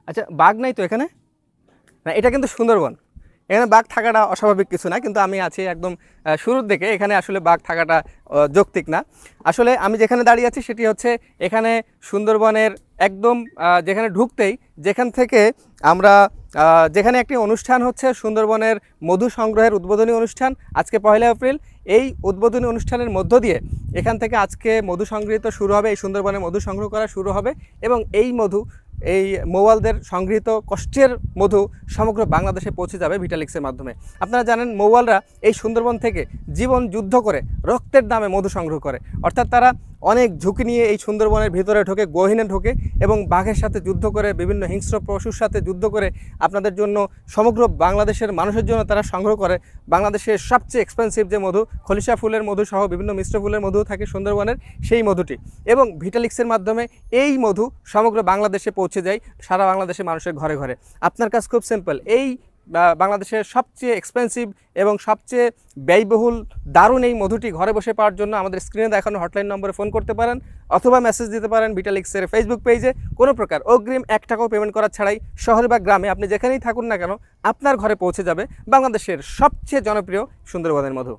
আচ্ছা, বাঘ নাই তো এখানে? না, এটা কিন্তু সুন্দরবন। এখানে বাঘ থাকাটা অস্বাভাবিক কিছু না, কিন্তু আমি আছি একদম শুরুর দিকে, এখানে আসলে বাঘ থাকাটা যৌক্তিক না। আসলে আমি যেখানে দাঁড়িয়ে আছি সেটি হচ্ছে এখানে সুন্দরবনের একদম যেখানে ঢুকতেই, যেখান থেকে আমরা যেখানে একটি অনুষ্ঠান হচ্ছে সুন্দরবনের মধু সংগ্রহের উদ্বোধনী অনুষ্ঠান আজকে 1 এপ্রিল। এই উদ্বোধনী অনুষ্ঠানের মধ্য দিয়ে এখান থেকে আজকে মধু সংগৃহীত শুরু হবে, এই সুন্দরবনের মধু সংগ্রহ করা শুরু হবে এবং এই মধু, এই মৌয়ালদের সংগৃহীত কষ্টের মধু সমগ্র বাংলাদেশে পৌঁছে যাবে ভিটালিক্সের মাধ্যমে। আপনারা জানেন মৌয়ালরা এই সুন্দরবন থেকে জীবন যুদ্ধ করে রক্তের দামে মধু সংগ্রহ করে, অর্থাৎ তারা অনেক ঝুঁকি নিয়ে এই সুন্দরবনের ভিতরে ঢোকে, গহীনে ঢোকে এবং বাঘের সাথে যুদ্ধ করে, বিভিন্ন হিংস্র পশুর সাথে যুদ্ধ করে আপনাদের জন্য, সমগ্র বাংলাদেশের মানুষের জন্য তারা সংগ্রহ করে বাংলাদেশের সবচেয়ে এক্সপেন্সিভ যে মধু, খলিশা ফুলের মধু সহ বিভিন্ন মিশ্র ফুলের মধু থাকে সুন্দরবনের, সেই মধুটি। এবং ভিটালিক্সের মাধ্যমে এই মধু সমগ্র বাংলাদেশে পৌঁছে যায়, সারা বাংলাদেশের মানুষের ঘরে ঘরে। আপনার কাজ খুব সিম্পল, এই বাংলাদেশের সবচেয়ে এক্সপেন্সিভ এবং সবচেয়ে ব্যয়বহুল দারুণ এই মধুটি ঘরে বসে পাওয়ার জন্য আমাদের স্ক্রিনে দেখানো হটলাইন নম্বরে ফোন করতে পারেন অথবা মেসেজ দিতে পারেন ভিটালিক্সের ফেসবুক পেজে। কোনো প্রকার অগ্রিম 1 টাকাও পেমেন্ট করা ছাড়াই শহরে বা গ্রামে আপনি যেখানেই থাকুন না কেন আপনার ঘরে পৌঁছে যাবে বাংলাদেশের সবচেয়ে জনপ্রিয় সুন্দরবনের মধু।